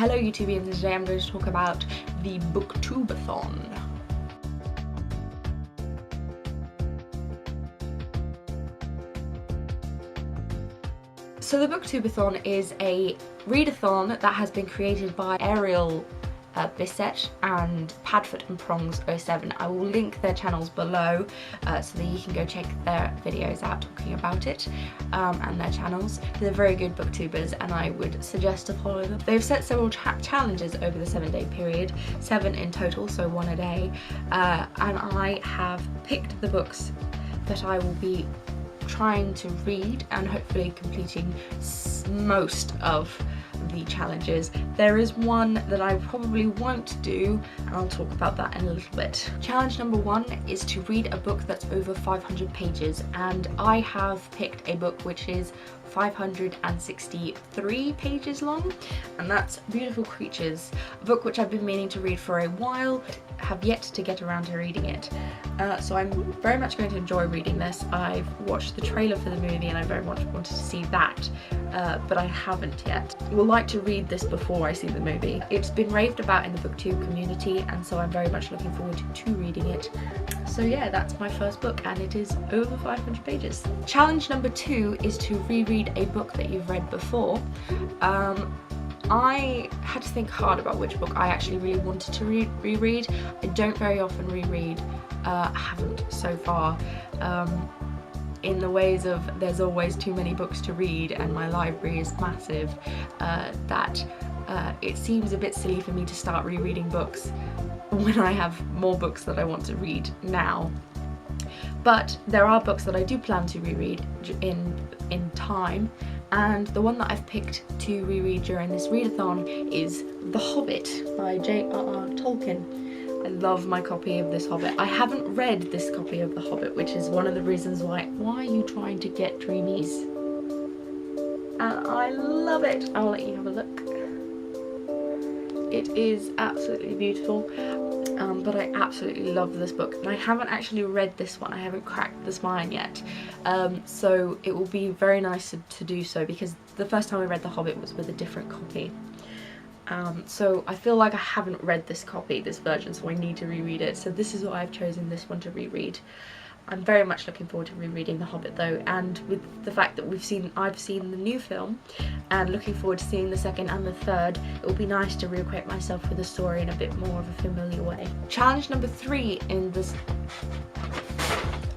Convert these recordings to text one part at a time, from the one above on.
Hello YouTubians, and today I'm going to talk about the Booktube-A-Thon. So the Booktube-A-Thon is a readathon that has been created by Ariel Bissett and Padfoot and Prongs 07. I will link their channels below so that you can go check their videos out talking about it and their channels. They're very good booktubers and I would suggest to follow them. They've set several challenges over the 7-day period, 7 in total, so 1 a day, and I have picked the books that I will be trying to read and hopefully completing most of the challenges. There is one that I probably won't do and I'll talk about that in a little bit. Challenge number 1 is to read a book that's over 500 pages, and I have picked a book which is 563 pages long, and that's Beautiful Creatures, a book which I've been meaning to read for a while, have yet to get around to reading it. So I'm very much going to enjoy reading this. I've watched the trailer for the movie and I very much wanted to see that, but I haven't yet. I would like to read this before I see the movie. It's been raved about in the booktube community, and so I'm very much looking forward to reading it. So yeah, that's my first book and it is over 500 pages. Challenge number 2 is to reread a book that you've read before. I had to think hard about which book I actually really wanted to reread. I don't very often reread, haven't so far, in the ways of there's always too many books to read and my library is massive, that it seems a bit silly for me to start rereading books when I have more books that I want to read now. But there are books that I do plan to reread in time, and the one that I've picked to reread during this readathon is The Hobbit by J.R.R. Tolkien. I love my copy of this Hobbit. I haven't read this copy of The Hobbit, which is one of the reasons why are you trying to get dreamies? And I love it. I'll let you have a look. It is absolutely beautiful, but I absolutely love this book, and I haven't actually read this one. I haven't cracked the spine yet, so it will be very nice to do so, because the first time I read The Hobbit was with a different copy. So I feel like I haven't read this version, so I need to reread it. So this is why I've chosen this one to reread. I'm very much looking forward to rereading The Hobbit though, and with the fact that I've seen the new film and looking forward to seeing the second and the third, it will be nice to reacquaint myself with the story in a bit more of a familiar way. Challenge number 3 in this...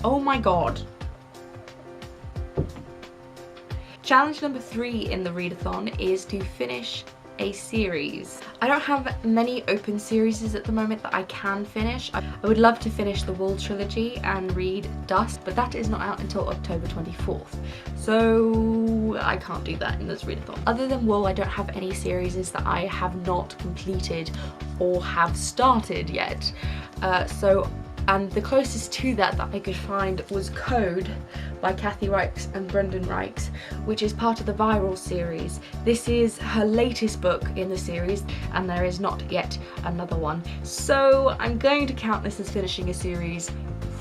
Oh my god! Challenge number 3 in the readathon is to finish a series. I don't have many open series at the moment that I can finish. I would love to finish the Wool trilogy and read Dust, but that is not out until October 24th, so I can't do that in this readathon. Other than Wool, I don't have any series that I have not completed or have started yet. And the closest to that I could find was Code by Kathy Reichs and Brendan Reichs, which is part of the Viral series. This is her latest book in the series, and there is not yet another one. So I'm going to count this as finishing a series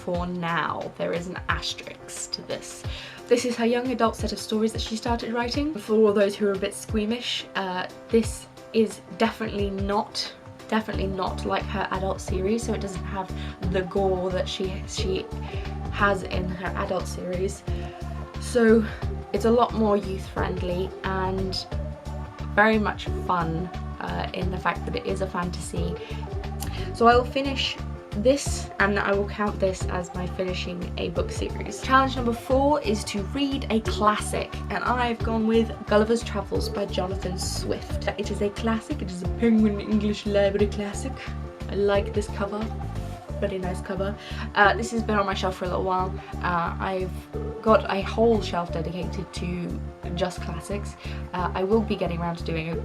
for now. There is an asterisk to this. This is her young adult set of stories that she started writing. For all those who are a bit squeamish, this is definitely not like her adult series, so it doesn't have the gore that she has in her adult series. So it's a lot more youth friendly and very much fun in the fact that it is a fantasy. So I will finish this and I will count this as my finishing a book series. Challenge number 4 is to read a classic, and I've gone with Gulliver's Travels by Jonathan Swift. It is a classic, it is a Penguin English Library classic. I like this cover, very nice cover. This has been on my shelf for a little while. I've got a whole shelf dedicated to just classics. I will be getting around to doing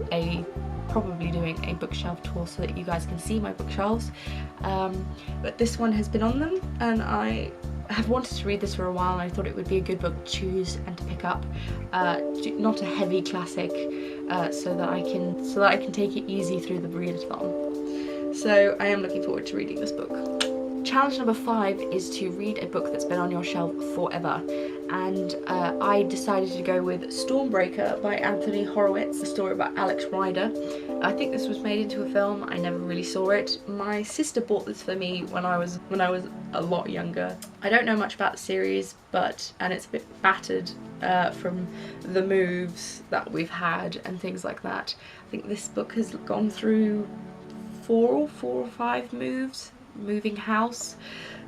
probably doing a bookshelf tour so that you guys can see my bookshelves, but this one has been on them and I have wanted to read this for a while, and I thought it would be a good book to choose and to pick up, not a heavy classic, so that I can take it easy through the readathon. So I am looking forward to reading this book. Challenge number 5 is to read a book that's been on your shelf forever, and I decided to go with Stormbreaker by Anthony Horowitz, a story about Alex Rider. I think this was made into a film. I never really saw it. My sister bought this for me when I was a lot younger. I don't know much about the series, and it's a bit battered from the moves that we've had and things like that. I think this book has gone through four or five moves. Moving house,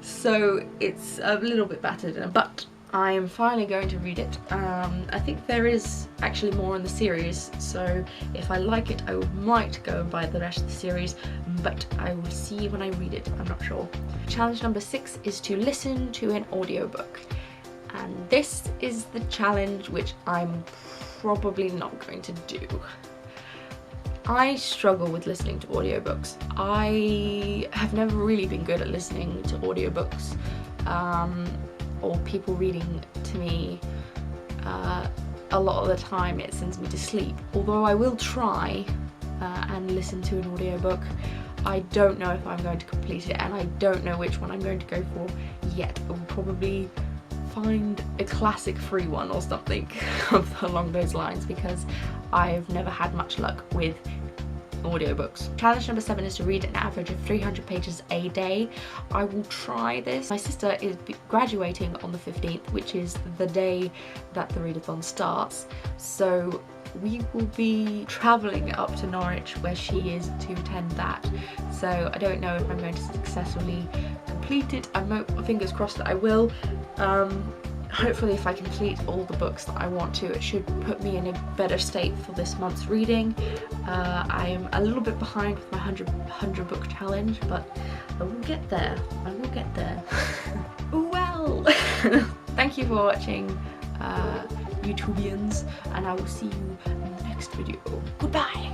so it's a little bit battered, but I am finally going to read it. I think there is actually more in the series, so if I like it I might go and buy the rest of the series, but I will see when I read it. I'm not sure. Challenge number 6 is to listen to an audiobook, and this is the challenge which I'm probably not going to do. I struggle with listening to audiobooks. I have never really been good at listening to audiobooks, or people reading to me. A lot of the time it sends me to sleep, although I will try and listen to an audiobook. I don't know if I'm going to complete it, and I don't know which one I'm going to go for yet. I will probably find a classic free one or something along those lines, because I've never had much luck with audiobooks. Challenge number 7 is to read an average of 300 pages a day. I will try this. My sister is graduating on the 15th, which is the day that the readathon starts, so we will be travelling up to Norwich where she is to attend that, so I don't know if I'm going to successfully complete it. I'm fingers crossed that I will. Hopefully if I complete all the books that I want to, it should put me in a better state for this month's reading. I am a little bit behind with my 100 book challenge, but I will get there. I will get there. Well, thank you for watching, YouTubians, and I will see you in the next video. Goodbye!